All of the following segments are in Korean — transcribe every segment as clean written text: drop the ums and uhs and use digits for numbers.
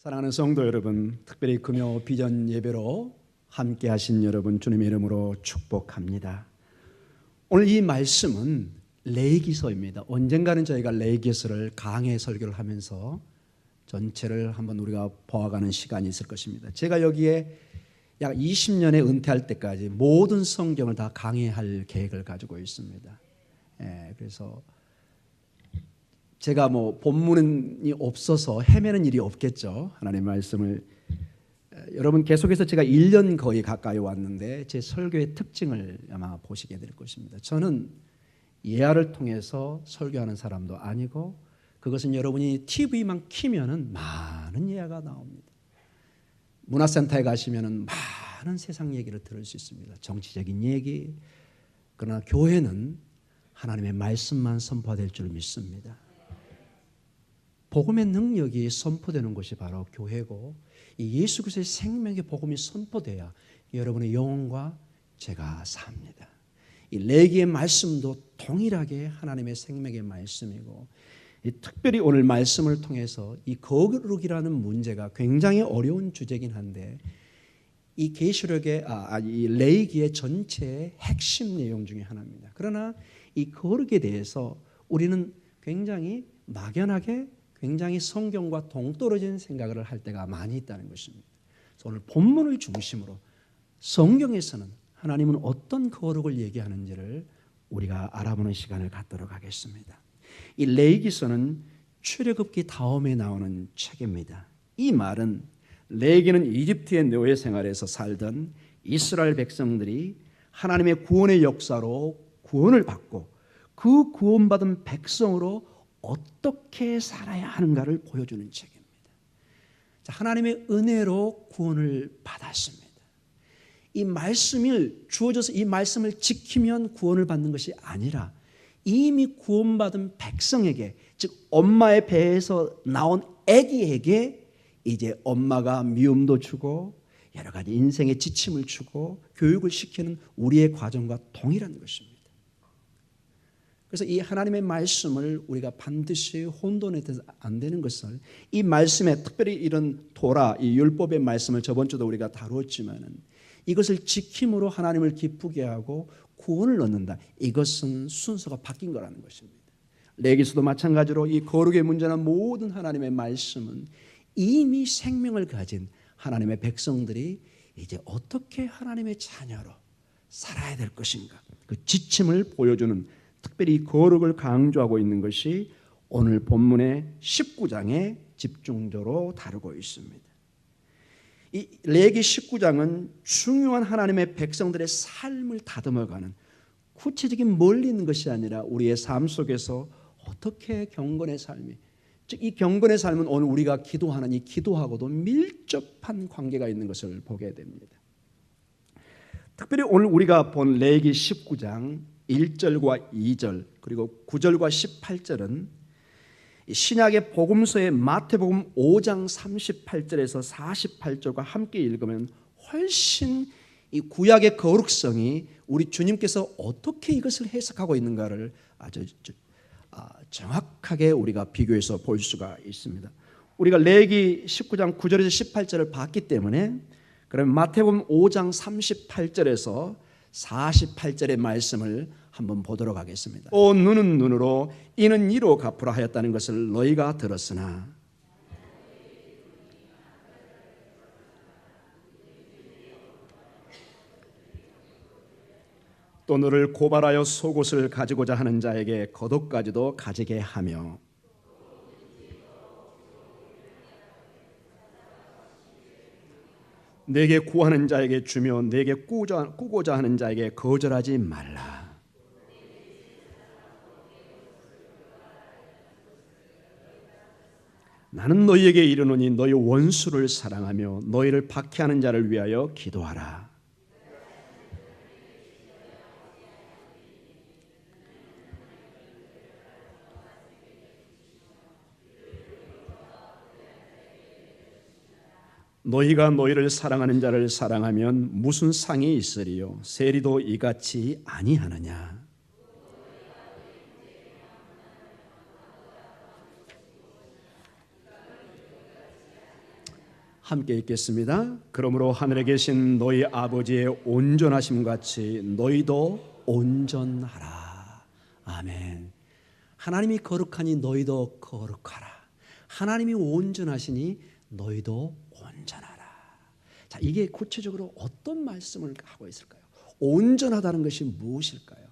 사랑하는 성도 여러분, 특별히 금요 비전 예배로 함께 하신 여러분 주님의 이름으로 축복합니다. 오늘 이 말씀은 레위기서입니다. 언젠가는 저희가 레위기서를 강해 설교를 하면서 전체를 한번 우리가 보아가는 시간이 있을 것입니다. 제가 여기에 약 20년에 은퇴할 때까지 모든 성경을 다 강해할 계획을 가지고 있습니다. 그래서 제가 본문이 없어서 헤매는 일이 없겠죠. 하나님의 말씀을 여러분 계속해서 제가 1년 거의 가까이 왔는데 제 설교의 특징을 아마 보시게 될 것입니다. 저는 예화를 통해서 설교하는 사람도 아니고 그것은 여러분이 TV만 키면은 많은 예화가 나옵니다. 문화센터에 가시면은 많은 세상 얘기를 들을 수 있습니다. 정치적인 얘기. 그러나 교회는 하나님의 말씀만 선포될 줄 믿습니다. 복음의 능력이 선포되는 곳이 바로 교회고 이 예수 그리스도의 생명의 복음이 선포돼야 여러분의 영혼과 제가 삽니다. 이 레위기의 말씀도 동일하게 하나님의 생명의 말씀이고 특별히 오늘 말씀을 통해서 이 거룩이라는 문제가 굉장히 어려운 주제긴 한데 이 계시록의 이 레위기의 전체의 핵심 내용 중에 하나입니다. 그러나 이 거룩에 대해서 우리는 굉장히 막연하게 굉장히 성경과 동떨어진 생각을 할 때가 많이 있다는 것입니다. 그래서 오늘 본문을 중심으로 성경에서는 하나님은 어떤 거룩을 얘기하는지를 우리가 알아보는 시간을 갖도록 하겠습니다. 이 레위기서는 출애굽기 다음에 나오는 책입니다. 이 말은 레위기는 이집트의 노예 생활에서 살던 이스라엘 백성들이 하나님의 구원의 역사로 구원을 받고 그 구원받은 백성으로 어떻게 살아야 하는가를 보여주는 책입니다. 하나님의 은혜로 구원을 받았습니다. 이 말씀을 주어져서 이 말씀을 지키면 구원을 받는 것이 아니라 이미 구원받은 백성에게, 즉 엄마의 배에서 나온 아기에게 이제 엄마가 미움도 주고 여러 가지 인생의 지침을 주고 교육을 시키는 우리의 과정과 동일한 것입니다. 그래서 이 하나님의 말씀을 우리가 반드시 혼돈해서 안 되는 것을 이 말씀에 특별히 이런 토라, 이 율법의 말씀을 저번 주도 우리가 다루었지만은 이것을 지킴으로 하나님을 기쁘게 하고 구원을 얻는다. 이것은 순서가 바뀐 거라는 것입니다. 레위기서도 마찬가지로 이 거룩의 문제나 모든 하나님의 말씀은 이미 생명을 가진 하나님의 백성들이 이제 어떻게 하나님의 자녀로 살아야 될 것인가 그 지침을 보여주는 특별히 거룩을 강조하고 있는 것이 오늘 본문의 19장에 집중적으로 다루고 있습니다. 이 레위기 19장은 중요한 하나님의 백성들의 삶을 다듬어가는 구체적인 멀리 있는 것이 아니라 우리의 삶 속에서 어떻게 경건의 삶이, 즉 이 경건의 삶은 오늘 우리가 기도하는 이 기도하고도 밀접한 관계가 있는 것을 보게 됩니다. 특별히 오늘 우리가 본 레위기 19장 1절과 2절 그리고 9절과 18절은 신약의 복음서의 마태복음 5장 38절에서 48절과 함께 읽으면 훨씬 이 구약의 거룩성이 우리 주님께서 어떻게 이것을 해석하고 있는가를 아주 정확하게 우리가 비교해서 볼 수가 있습니다. 우리가 레위기 19장 9절에서 18절을 봤기 때문에 그럼 마태복음 5장 38절에서 48절의 말씀을 한번 보도록 하겠습니다. 눈은 눈으로 이는 이로 갚으라 하였다는 것을 너희가 들었으나 또 너를 고발하여 속옷을 가지고자 하는 자에게 겉옷까지도 가지게 하며 내게 구하는 자에게 주며 내게 꾸고자 하는 자에게 거절하지 말라. 나는 너희에게 이르노니 너희 원수를 사랑하며 너희를 박해하는 자를 위하여 기도하라. 너희가 너희를 사랑하는 자를 사랑하면 무슨 상이 있으리요? 세리도 이같이 아니하느냐? 함께 읽겠습니다. 그러므로 하늘에 계신 너희 아버지의 온전하심 같이 너희도 온전하라. 아멘. 하나님이 거룩하니 너희도 거룩하라. 하나님이 온전하시니 너희도 온전하라. 자, 이게 구체적으로 어떤 말씀을 하고 있을까요? 온전하다는 것이 무엇일까요?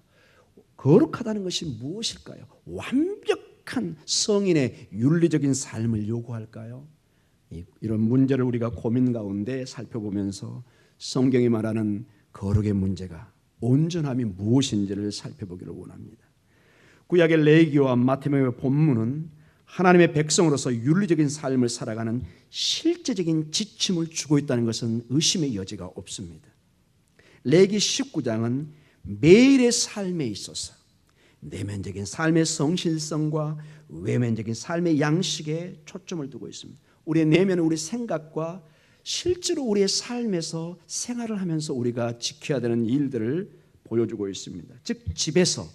거룩하다는 것이 무엇일까요? 완벽한 성인의 윤리적인 삶을 요구할까요? 이런 문제를 우리가 고민 가운데 살펴보면서 성경이 말하는 거룩의 문제가 온전함이 무엇인지를 살펴보기를 원합니다. 구약의 레위기와 마태복음의 본문은 하나님의 백성으로서 윤리적인 삶을 살아가는 실제적인 지침을 주고 있다는 것은 의심의 여지가 없습니다. 레위기 19장은 매일의 삶에 있어서 내면적인 삶의 성실성과 외면적인 삶의 양식에 초점을 두고 있습니다. 우리의 내면은 우리 생각과 실제로 우리의 삶에서 생활을 하면서 우리가 지켜야 되는 일들을 보여주고 있습니다. 즉 집에서,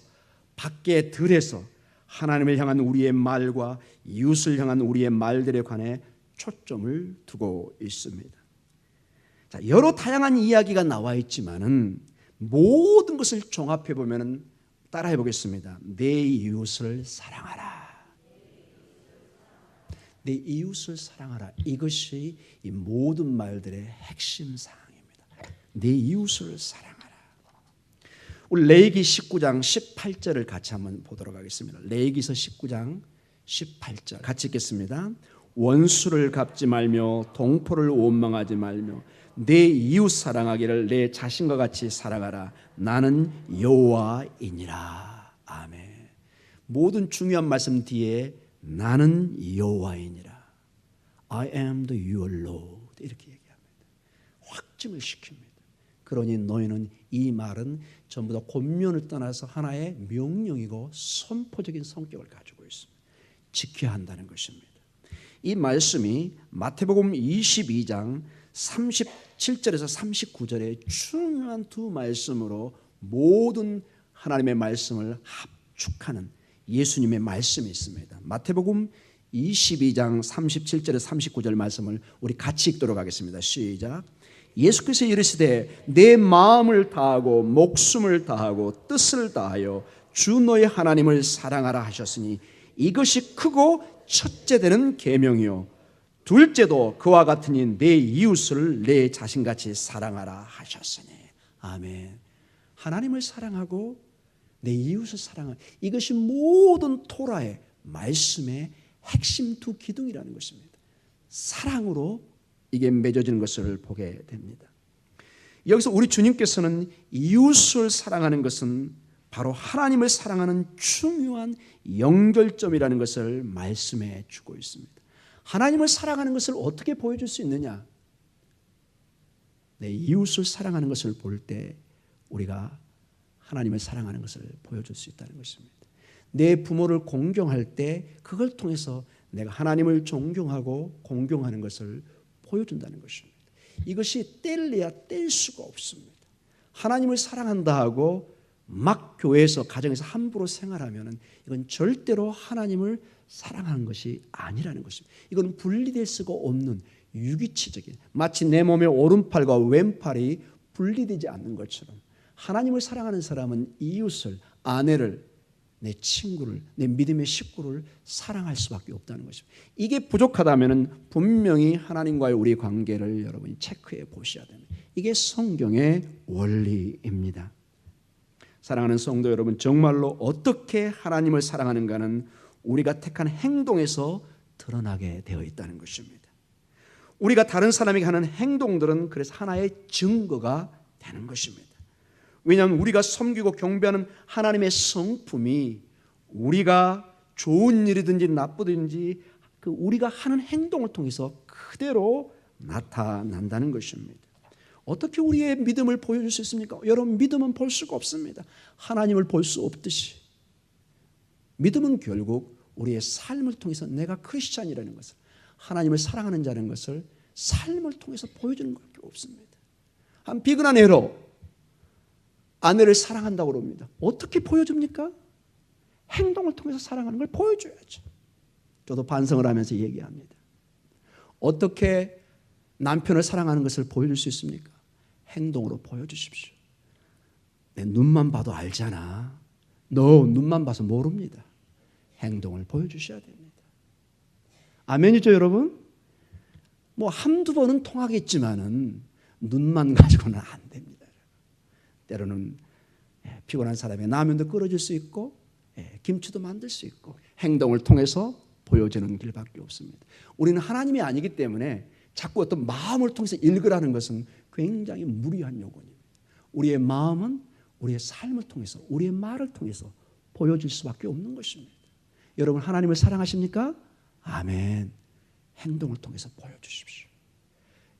밖에, 들에서 하나님을 향한 우리의 말과 이웃을 향한 우리의 말들에 관해 초점을 두고 있습니다. 자, 여러 다양한 이야기가 나와 있지만은 모든 것을 종합해 보면은 따라해 보겠습니다. 내 이웃을 사랑하라. 내 이웃을 사랑하라. 이것이 이 모든 말들의 핵심 사항입니다. 내 이웃을 사랑하라. 우리 레위기 19장 18절을 같이 한번 보도록 하겠습니다. 레위기서 19장 18절 같이 읽겠습니다. 원수를 갚지 말며 동포를 원망하지 말며 내 이웃 사랑하기를 내 자신과 같이 사랑하라. 나는 여호와이니라. 아멘. 모든 중요한 말씀 뒤에 나는 여호와이니라. I am the your Lord. 이렇게 얘기합니다. 확증을 시킵니다. 그러니 너희는 이 말은 전부 다 권면을 떠나서 하나의 명령이고 선포적인 성격을 가지고 있습니다. 지켜야 한다는 것입니다. 이 말씀이 마태복음 22장 37절에서 39절의 중요한 두 말씀으로 모든 하나님의 말씀을 합축하는 예수님의 말씀이 있습니다. 마태복음 22장 37절에서 39절 말씀을 우리 같이 읽도록 하겠습니다. 시작. 예수께서 이르시되 내 마음을 다하고 목숨을 다하고 뜻을 다하여 주 너의 하나님을 사랑하라 하셨으니 이것이 크고 첫째 되는 계명이요 둘째도 그와 같으니 내 이웃을 내 자신같이 사랑하라 하셨으니. 아멘. 하나님을 사랑하고 내 이웃을 사랑하라. 이것이 모든 토라의 말씀의 핵심 두 기둥이라는 것입니다. 사랑으로 이게 맺어지는 것을 보게 됩니다. 여기서 우리 주님께서는 이웃을 사랑하는 것은 바로 하나님을 사랑하는 중요한 연결점이라는 것을 말씀해 주고 있습니다. 하나님을 사랑하는 것을 어떻게 보여줄 수 있느냐? 내 이웃을 사랑하는 것을 볼 때 우리가 하나님을 사랑하는 것을 보여줄 수 있다는 것입니다. 내 부모를 공경할 때 그걸 통해서 내가 하나님을 존경하고 공경하는 것을 보여준다는 것입니다. 이것이 뗄래야 뗄 수가 없습니다. 하나님을 사랑한다 하고 막 교회에서 가정에서 함부로 생활하면 이건 절대로 하나님을 사랑하는 것이 아니라는 것입니다. 이건 분리될 수가 없는 유기체적인, 마치 내 몸의 오른팔과 왼팔이 분리되지 않는 것처럼 하나님을 사랑하는 사람은 이웃을, 아내를, 내 친구를, 내 믿음의 식구를 사랑할 수밖에 없다는 것입니다. 이게 부족하다면 분명히 하나님과의 우리 관계를 여러분이 체크해 보셔야 됩니다. 이게 성경의 원리입니다. 사랑하는 성도 여러분, 정말로 어떻게 하나님을 사랑하는가는 우리가 택한 행동에서 드러나게 되어 있다는 것입니다. 우리가 다른 사람에게 하는 행동들은 그래서 하나의 증거가 되는 것입니다. 왜냐하면 우리가 섬기고 경배하는 하나님의 성품이 우리가 좋은 일이든지 나쁘든지 그 우리가 하는 행동을 통해서 그대로 나타난다는 것입니다. 어떻게 우리의 믿음을 보여줄 수 있습니까? 여러분, 믿음은 볼 수가 없습니다. 하나님을 볼 수 없듯이 믿음은 결국 우리의 삶을 통해서 내가 크리스찬이라는 것을, 하나님을 사랑하는 자라는 것을 삶을 통해서 보여주는 것밖에 없습니다. 한 비근한 애로 아내를 사랑한다고 그럽니다. 어떻게 보여줍니까? 행동을 통해서 사랑하는 걸 보여줘야죠. 저도 반성을 하면서 얘기합니다. 어떻게 남편을 사랑하는 것을 보여줄 수 있습니까? 행동으로 보여주십시오. 내 눈만 봐도 알잖아. 너 눈만 봐서 모릅니다. 행동을 보여주셔야 됩니다. 아멘이죠, 여러분? 뭐 한두 번은 통하겠지만은 눈만 가지고는 안 됩니다. 때로는 피곤한 사람의 라면도 끓여줄 수 있고 김치도 만들 수 있고 행동을 통해서 보여지는 길밖에 없습니다. 우리는 하나님이 아니기 때문에 자꾸 어떤 마음을 통해서 읽으라는 것은 굉장히 무리한 요구입니다. 우리의 마음은 우리의 삶을 통해서, 우리의 말을 통해서 보여질 수밖에 없는 것입니다. 여러분 하나님을 사랑하십니까? 아멘. 행동을 통해서 보여주십시오.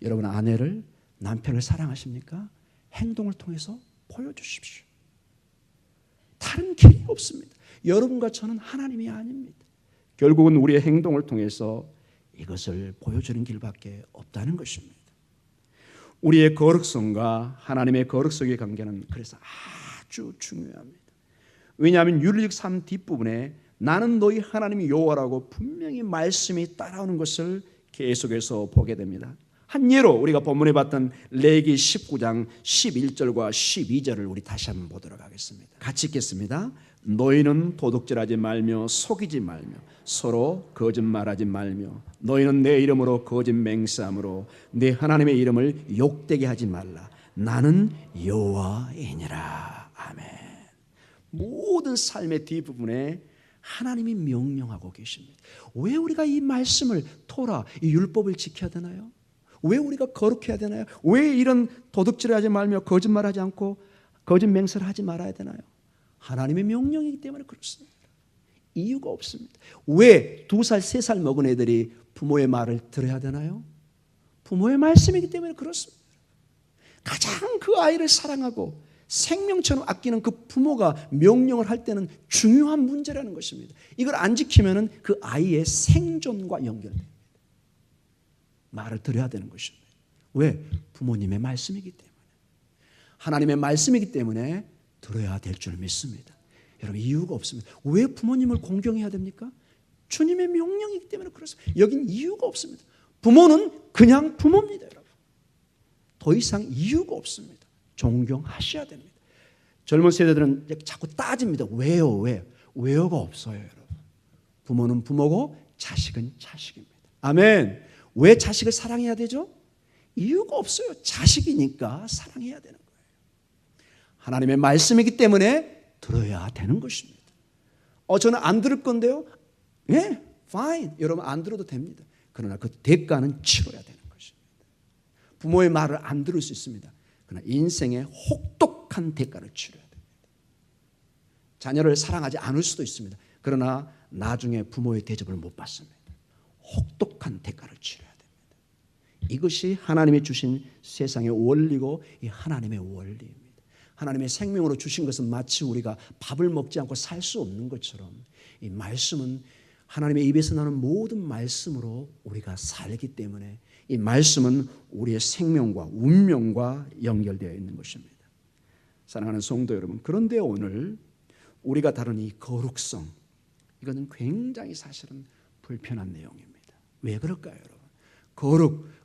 여러분 아내를, 남편을 사랑하십니까? 행동을 통해서 보여주십시오. 다른 길이 없습니다. 여러분과 저는 하나님이 아닙니다. 결국은 우리의 행동을 통해서 이것을 보여주는 길밖에 없다는 것입니다. 우리의 거룩성과 하나님의 거룩성의 관계는 그래서 아주 중요합니다. 왜냐하면 율법 3 뒷부분에 나는 너희 하나님이 여호와라고 분명히 말씀이 따라오는 것을 계속해서 보게 됩니다. 한 예로 우리가 본문에 봤던 레위기 19장 11절과 12절을 우리 다시 한번 보도록 하겠습니다. 같이 읽겠습니다. 너희는 도둑질하지 말며 속이지 말며 서로 거짓말하지 말며 너희는 내 이름으로 거짓 맹세함으로 내 하나님의 이름을 욕되게 하지 말라. 나는 여호와이니라. 아멘. 모든 삶의 뒷부분에 하나님이 명령하고 계십니다. 왜 우리가 이 말씀을 토라, 이 율법을 지켜야 되나요? 왜 우리가 거룩해야 되나요? 왜 이런 도둑질하지 말며 거짓말하지 않고 거짓 맹세를 하지 말아야 되나요? 하나님의 명령이기 때문에 그렇습니다. 이유가 없습니다. 왜 2살, 3살 먹은 애들이 부모의 말을 들어야 되나요? 부모의 말씀이기 때문에 그렇습니다. 가장 그 아이를 사랑하고 생명처럼 아끼는 그 부모가 명령을 할 때는 중요한 문제라는 것입니다. 이걸 안 지키면 그 아이의 생존과 연결됩니다. 말을 들어야 되는 것입니다. 왜? 부모님의 말씀이기 때문에. 하나님의 말씀이기 때문에 들어야 될 줄 믿습니다. 여러분 이유가 없습니다. 왜 부모님을 공경해야 됩니까? 주님의 명령이기 때문에 그렇습니다. 여긴 이유가 없습니다. 부모는 그냥 부모입니다. 여러분. 더 이상 이유가 없습니다. 존경하셔야 됩니다. 젊은 세대들은 자꾸 따집니다. 왜요? 왜요? 왜요가 없어요. 여러분. 부모는 부모고 자식은 자식입니다. 아멘. 왜 자식을 사랑해야 되죠? 이유가 없어요. 자식이니까 사랑해야 되는 거예요. 하나님의 말씀이기 때문에 들어야 되는 것입니다. 저는 안 들을 건데요. 예, fine. 여러분 안 들어도 됩니다. 그러나 그 대가는 치러야 되는 것입니다. 부모의 말을 안 들을 수 있습니다. 그러나 인생의 혹독한 대가를 치러야 됩니다. 자녀를 사랑하지 않을 수도 있습니다. 그러나 나중에 부모의 대접을 못 받습니다. 혹독한 대가를 치러야 됩니다. 이것이 하나님이 주신 세상의 원리고 이 하나님의 원리입니다. 하나님의 생명으로 주신 것은 마치 우리가 밥을 먹지 않고 살 수 없는 것처럼 이 말씀은 하나님의 입에서 나는 모든 말씀으로 우리가 살기 때문에 이 말씀은 우리의 생명과 운명과 연결되어 있는 것입니다. 사랑하는 성도 여러분, 그런데 오늘 우리가 다룬 이 거룩성, 이거는 굉장히 사실은 불편한 내용입니다. 왜 그럴까요, 여러분?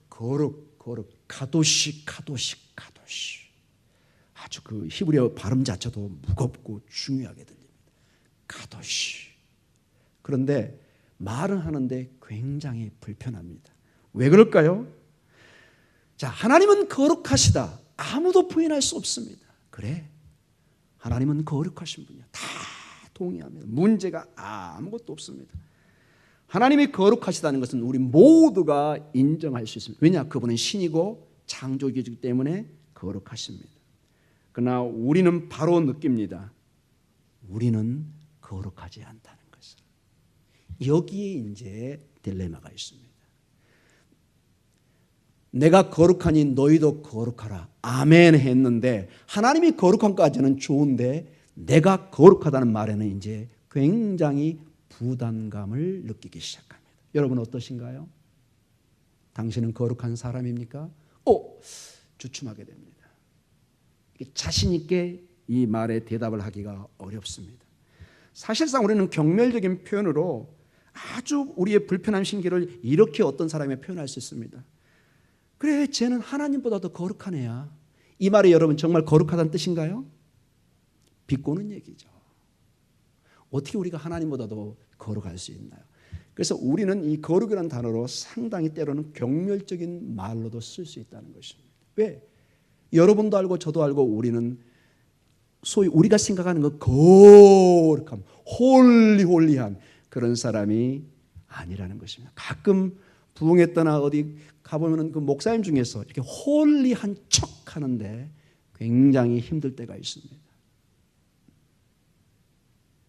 거룩, 가도시. 아주 그 히브리어 발음 자체도 무겁고 중요하게 들립니다. 가도시. 그런데 말은 하는데 굉장히 불편합니다. 왜 그럴까요? 자, 하나님은 거룩하시다. 아무도 부인할 수 없습니다. 그래, 하나님은 거룩하신 분이야. 다 동의합니다. 문제가 아무것도 없습니다. 하나님이 거룩하시다는 것은 우리 모두가 인정할 수 있습니다. 왜냐? 그분은 신이고 창조주이기 때문에 거룩하십니다. 그러나 우리는 바로 느낍니다. 우리는 거룩하지 않다는 것을. 여기에 이제 딜레마가 있습니다. 내가 거룩하니 너희도 거룩하라. 아멘 했는데 하나님이 거룩함까지는 좋은데 내가 거룩하다는 말에는 이제 굉장히 부담감을 느끼기 시작합니다. 여러분 어떠신가요? 당신은 거룩한 사람입니까? 주춤하게 됩니다. 자신 있게 이 말에 대답을 하기가 어렵습니다. 사실상 우리는 경멸적인 표현으로 아주 우리의 불편한 심기를 이렇게 어떤 사람이 표현할 수 있습니다. 그래, 쟤는 하나님보다 더 거룩한 애야. 이 말이 여러분 정말 거룩하다는 뜻인가요? 비꼬는 얘기죠. 어떻게 우리가 하나님보다 더 거룩할 수 있나요? 그래서 우리는 이 거룩이라는 단어로 상당히 때로는 경멸적인 말로도 쓸 수 있다는 것입니다. 왜? 여러분도 알고 저도 알고 우리는 소위 우리가 생각하는 그 거룩함, 홀리홀리한 그런 사람이 아니라는 것입니다. 가끔 부흥했거나 어디 가보면 그 목사님 중에서 이렇게 홀리한 척 하는데 굉장히 힘들 때가 있습니다.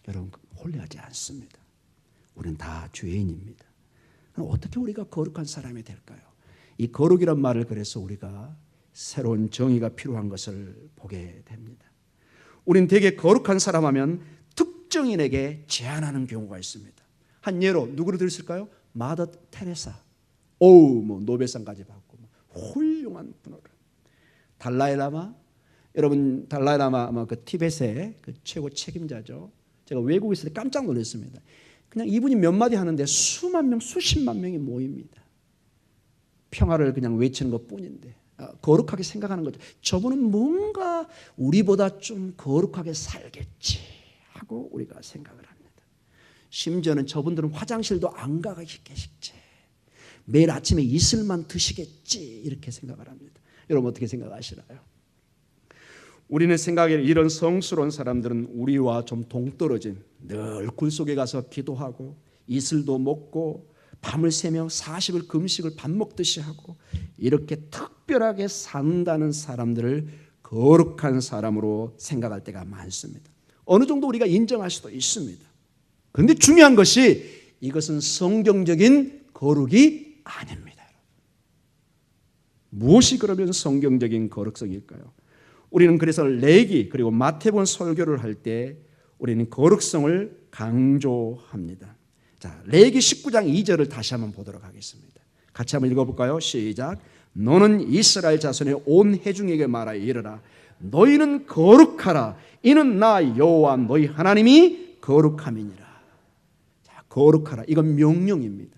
여러분, 홀리하지 않습니다. 우리는 다 죄인입니다. 그럼 어떻게 우리가 거룩한 사람이 될까요? 이 거룩이란 말을 그래서 우리가 새로운 정의가 필요한 것을 보게 됩니다. 우리는 되게 거룩한 사람 하면 특정인에게 제한하는 경우가 있습니다. 한 예로 누구를 들었을까요? 마더 테레사. 뭐 노벨상까지 받고 훌륭한 분으로. 달라이라마. 여러분 달라이라마 아마 그 티벳의 그 최고 책임자죠. 제가 외국에 있을 때 깜짝 놀랐습니다. 그냥 이분이 몇 마디 하는데 수만 명, 수십만 명이 모입니다. 평화를 그냥 외치는 것뿐인데 거룩하게 생각하는 거죠. 저분은 뭔가 우리보다 좀 거룩하게 살겠지 하고 우리가 생각을 합니다. 심지어는 저분들은 화장실도 안 가시겠지. 매일 아침에 이슬만 드시겠지 이렇게 생각을 합니다. 여러분 어떻게 생각하시나요? 우리는 생각에 이런 성스러운 사람들은 우리와 좀 동떨어진 늘 굴속에 가서 기도하고 이슬도 먹고 밤을 새며 40일 금식을 밥 먹듯이 하고 이렇게 특별하게 산다는 사람들을 거룩한 사람으로 생각할 때가 많습니다. 어느 정도 우리가 인정할 수도 있습니다. 그런데 중요한 것이 이것은 성경적인 거룩이 아닙니다. 무엇이 그러면 성경적인 거룩성일까요? 우리는 그래서 레기 그리고 마태복음 설교를 할 때 우리는 거룩성을 강조합니다. 자, 레기 19장 2절을 다시 한번 보도록 하겠습니다. 같이 한번 읽어볼까요? 시작. 너는 이스라엘 자손의 온 회중에게 말하여 이르라. 너희는 거룩하라. 이는 나 여호와 너희 하나님이 거룩함이니라. 자, 거룩하라. 이건 명령입니다.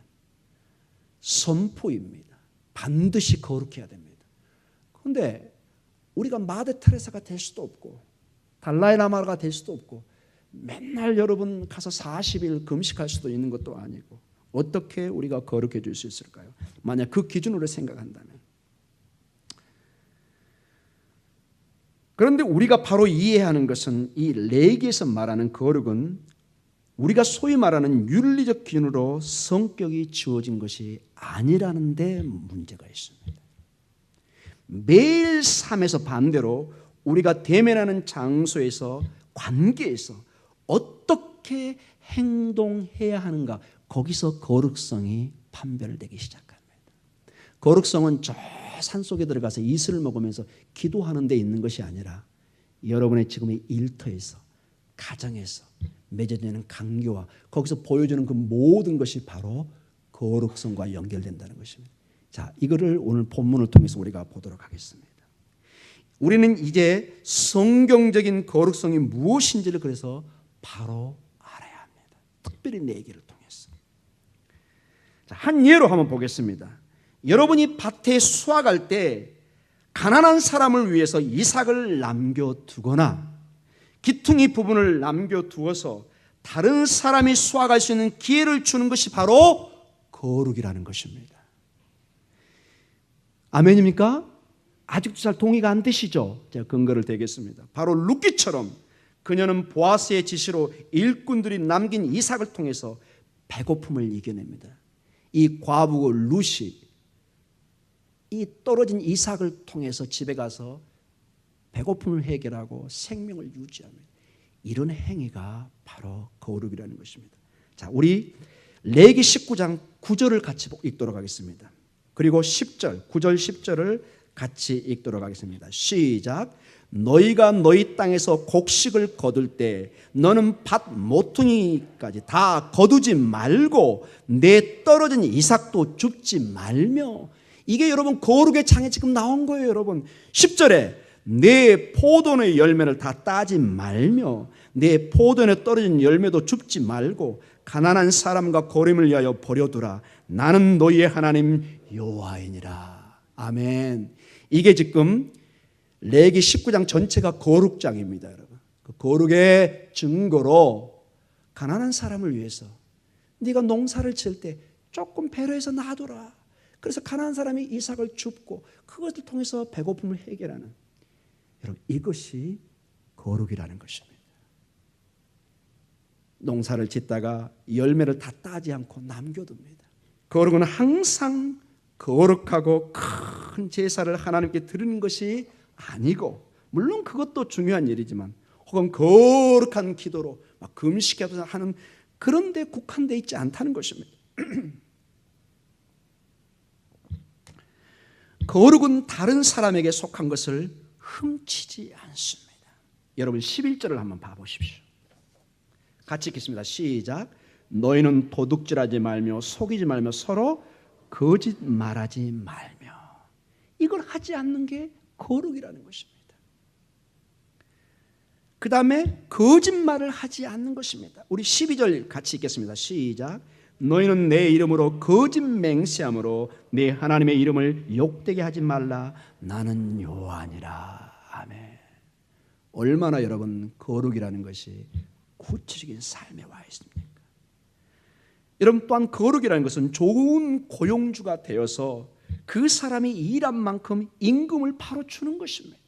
선포입니다. 반드시 거룩해야 됩니다. 그런데 우리가 마더 테레사가 될 수도 없고 달라이라마가 될 수도 없고 맨날 여러분 가서 40일 금식할 수도 있는 것도 아니고 어떻게 우리가 거룩해질 수 있을까요? 만약 그 기준으로 생각한다면. 그런데 우리가 바로 이해하는 것은 이 레위기에서 말하는 거룩은 우리가 소위 말하는 윤리적 기준으로 성격이 지어진 것이 아니라는 데 문제가 있습니다. 매일 삶에서 반대로 우리가 대면하는 장소에서 관계에서 어떻게 행동해야 하는가 거기서 거룩성이 판별되기 시작합니다. 거룩성은 저 산속에 들어가서 이슬을 먹으면서 기도하는 데 있는 것이 아니라 여러분의 지금의 일터에서 가정에서 맺어지는 관계와 거기서 보여주는 그 모든 것이 바로 거룩성과 연결된다는 것입니다. 자, 이거를 오늘 본문을 통해서 우리가 보도록 하겠습니다. 우리는 이제 성경적인 거룩성이 무엇인지를 그래서 바로 알아야 합니다. 특별히 내 얘기를 통해서. 자, 한 예로 한번 보겠습니다. 여러분이 밭에 수확할 때 가난한 사람을 위해서 이삭을 남겨두거나 기퉁이 부분을 남겨두어서 다른 사람이 수확할 수 있는 기회를 주는 것이 바로 거룩이라는 것입니다. 아멘입니까? 아직도 잘 동의가 안 되시죠? 제가 근거를 대겠습니다. 바로 룻기처럼 그녀는 보아스의 지시로 일꾼들이 남긴 이삭을 통해서 배고픔을 이겨냅니다. 이 과부고 룻이 이 떨어진 이삭을 통해서 집에 가서 배고픔을 해결하고 생명을 유지합니다. 이런 행위가 바로 거룩이라는 것입니다. 자, 우리 레위기 19장 9절을 같이 읽도록 하겠습니다. 그리고 10절, 9절 10절을 같이 읽도록 하겠습니다. 시작. 너희가 너희 땅에서 곡식을 거둘 때 너는 밭 모퉁이까지 다 거두지 말고 내 떨어진 이삭도 줍지 말며. 이게 여러분 거룩의 창에 지금 나온 거예요. 여러분 10절에 내 포도원의 열매를 다 따지 말며 내 포도원에 떨어진 열매도 줍지 말고 가난한 사람과 고림을 위하여 버려두라. 나는 너희의 하나님 여호와이니라. 아멘. 이게 지금 레위기 19장 전체가 거룩장입니다, 여러분. 그 거룩의 증거로 가난한 사람을 위해서 네가 농사를 지을 때 조금 배려해서 놔둬라. 그래서 가난한 사람이 이삭을 줍고 그것을 통해서 배고픔을 해결하는, 여러분, 이것이 거룩이라는 것입니다. 농사를 짓다가 열매를 다 따지 않고 남겨둡니다. 거룩은 항상 거룩하고 큰 제사를 하나님께 드리는 것이 아니고, 물론 그것도 중요한 일이지만, 혹은 거룩한 기도로 막 금식해서 하는 그런 데 국한되어 있지 않다는 것입니다. 거룩은 다른 사람에게 속한 것을 훔치지 않습니다. 여러분 11절을 한번 봐보십시오. 같이 읽겠습니다. 시작. 너희는 도둑질하지 말며 속이지 말며 서로 거짓 말하지 말며. 이걸 하지 않는 게 거룩이라는 것입니다. 그 다음에 거짓말을 하지 않는 것입니다. 우리 12절 같이 읽겠습니다. 시작. 너희는 내 이름으로 거짓 맹세함으로 내 하나님의 이름을 욕되게 하지 말라. 나는 여호와니라. 아멘. 얼마나 여러분 거룩이라는 것이 구체적인 삶에 와 있습니까? 여러분, 또한 거룩이라는 것은 좋은 고용주가 되어서 그 사람이 일한 만큼 임금을 바로 주는 것입니다.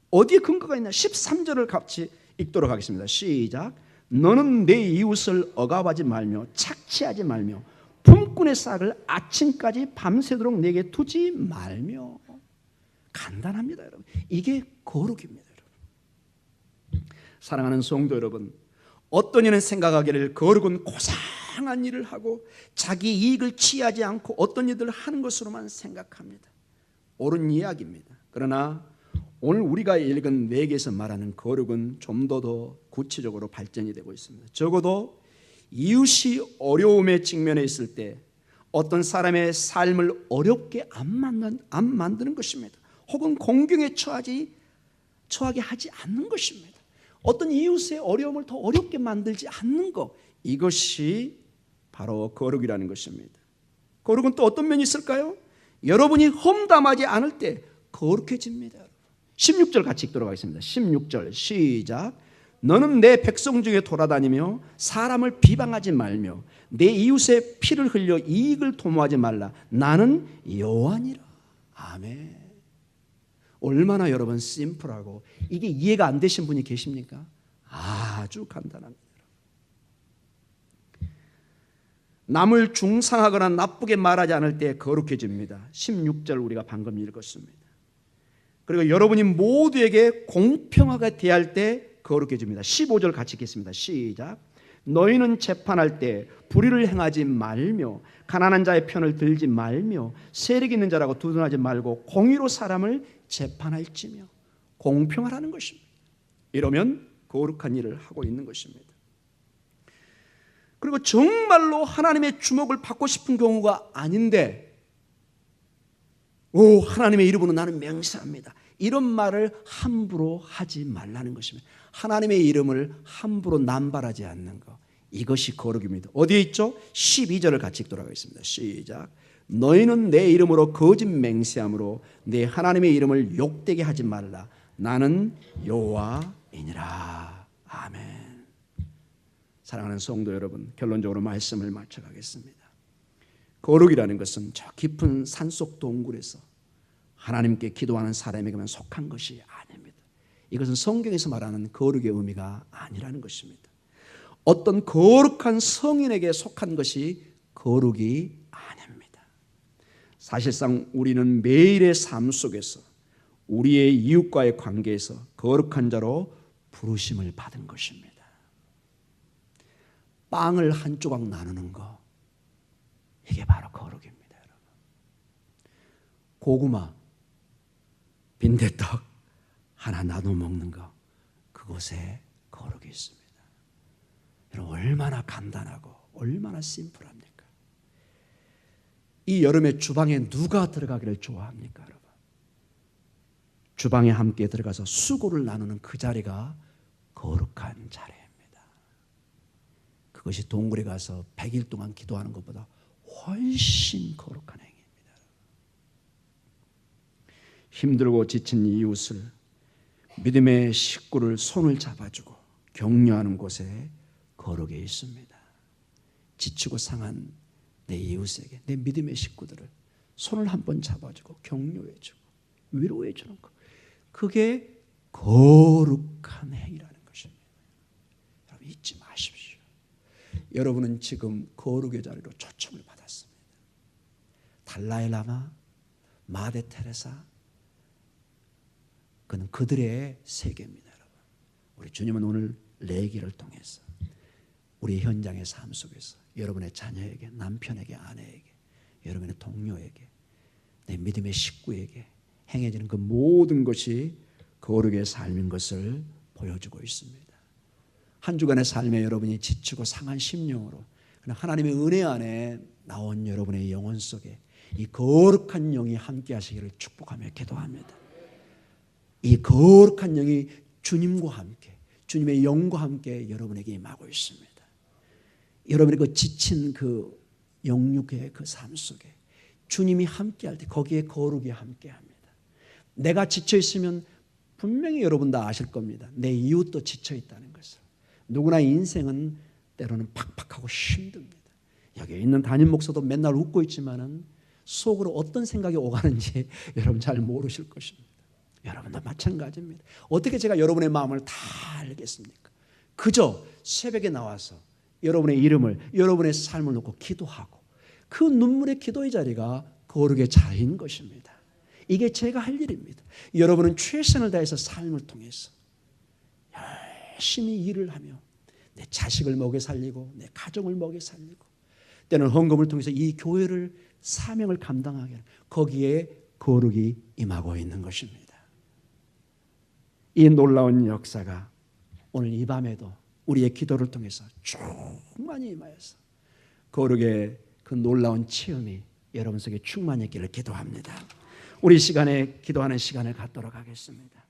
어디에 근거가 있나? 13절을 같이 읽도록 하겠습니다. 시작. 너는 내 이웃을 억압하지 말며 착취하지 말며 품꾼의 싹을 아침까지 밤새도록 내게 두지 말며. 간단합니다, 여러분. 이게 거룩입니다, 여러분. 사랑하는 성도 여러분, 어떤 이는 생각하기를 거룩은 고상한 일을 하고 자기 이익을 취하지 않고 어떤 일들을 하는 것으로만 생각합니다. 옳은 이야기입니다. 그러나 오늘 우리가 읽은 레위기에서 말하는 거룩은 좀 더 구체적으로 발전이 되고 있습니다. 적어도 이웃이 어려움에 직면해 있을 때 어떤 사람의 삶을 어렵게 안 만드는 것입니다. 혹은 공경에 처하게 하지 않는 것입니다. 어떤 이웃의 어려움을 더 어렵게 만들지 않는 것, 이것이 바로 거룩이라는 것입니다. 거룩은 또 어떤 면이 있을까요? 여러분이 험담하지 않을 때 거룩해집니다. 16절 같이 읽도록 하겠습니다. 16절 시작. 너는 내 백성 중에 돌아다니며 사람을 비방하지 말며 내 이웃의 피를 흘려 이익을 도모하지 말라. 나는 여호와니라. 아멘. 얼마나 여러분 심플하고 이게 이해가 안 되신 분이 계십니까? 아주 간단합니다. 남을 중상하거나 나쁘게 말하지 않을 때 거룩해집니다. 16절 우리가 방금 읽었습니다. 그리고 여러분이 모두에게 공평하게 대할 때 거룩해집니다. 15절 같이 읽겠습니다. 시작. 너희는 재판할 때 불의를 행하지 말며 가난한 자의 편을 들지 말며 세력 있는 자라고 두둔하지 말고 공의로 사람을 재판할지며. 공평하라는 것입니다. 이러면 거룩한 일을 하고 있는 것입니다. 그리고 정말로 하나님의 주목을 받고 싶은 경우가 아닌데, 하나님의 이름으로 나는 맹세합니다, 이런 말을 함부로 하지 말라는 것입니다. 하나님의 이름을 함부로 남발하지 않는 것, 이것이 거룩입니다. 어디에 있죠? 12절을 같이 읽도록 하겠습니다. 시작. 너희는 내 이름으로 거짓 맹세함으로 내 하나님의 이름을 욕되게 하지 말라. 나는 여호와이니라. 아멘. 사랑하는 성도 여러분, 결론적으로 말씀을 마쳐가겠습니다. 거룩이라는 것은 저 깊은 산속 동굴에서 하나님께 기도하는 사람에게만 속한 것이 아닙니다. 이것은 성경에서 말하는 거룩의 의미가 아니라는 것입니다. 어떤 거룩한 성인에게 속한 것이 거룩이 아닙니다. 사실상 우리는 매일의 삶 속에서 우리의 이웃과의 관계에서 거룩한 자로 부르심을 받은 것입니다. 빵을 한 조각 나누는 거, 이게 바로 거룩입니다, 여러분. 고구마, 빈대떡 하나 나눠 먹는 거, 그곳에 거룩이 있습니다. 여러분, 얼마나 간단하고 얼마나 심플합니까? 이 여름에 주방에 누가 들어가기를 좋아합니까, 여러분? 주방에 함께 들어가서 수고를 나누는 그 자리가 거룩한 자리입니다. 그것이 동굴에 가서 100일 동안 기도하는 것보다 훨씬 거룩한 행위입니다. 힘들고 지친 이웃을, 믿음의 식구를 손을 잡아주고 격려하는 곳에 거룩에 있습니다. 지치고 상한 내 이웃에게, 내 믿음의 식구들을 손을 한번 잡아주고 격려해주고 위로해주는 것, 그게 거룩한 행위라는 것입니다. 여러분 잊지 마십시오. 여러분은 지금 거룩의 자리로 초청을 받았습니다. 달라이-라마, 마대 테레사, 그는 그들의 세계입니다. 여러분, 우리 주님은 오늘 레기를 통해서 우리 현장의 삶 속에서 여러분의 자녀에게, 남편에게, 아내에게, 여러분의 동료에게, 내 믿음의 식구에게 행해지는 그 모든 것이 거룩의 삶인 것을 보여주고 있습니다. 한 주간의 삶에 여러분이 지치고 상한 심령으로 하나님의 은혜 안에 나온 여러분의 영혼 속에 이 거룩한 영이 함께 하시기를 축복하며 기도합니다. 이 거룩한 영이 주님과 함께, 주님의 영과 함께 여러분에게 임하고 있습니다. 여러분의 그 지친 그 영육의 그 삶 속에 주님이 함께할 때 거기에 거룩이 함께합니다. 내가 지쳐 있으면 분명히 여러분 다 아실 겁니다. 내 이웃도 지쳐 있다는 것을. 누구나 인생은 때로는 팍팍하고 힘듭니다. 여기 있는 담임 목사도 맨날 웃고 있지만은 속으로 어떤 생각이 오가는지 여러분 잘 모르실 것입니다. 여러분도 마찬가지입니다. 어떻게 제가 여러분의 마음을 다 알겠습니까? 그저 새벽에 나와서 여러분의 이름을, 여러분의 삶을 놓고 기도하고 그 눈물의 기도의 자리가 거룩의 자리인 것입니다. 이게 제가 할 일입니다. 여러분은 최선을 다해서 삶을 통해서 열심히 일을 하며 내 자식을 먹여 살리고 내 가정을 먹여 살리고 때는 헌금을 통해서 이 교회를 사명을 감당하게 하는, 거기에 거룩이 임하고 있는 것입니다. 이 놀라운 역사가 오늘 이 밤에도 우리의 기도를 통해서 충만히 임하여서 거룩의 그 놀라운 체험이 여러분 속에 충만히 있기를 기도합니다. 우리 시간에 기도하는 시간을 갖도록 하겠습니다.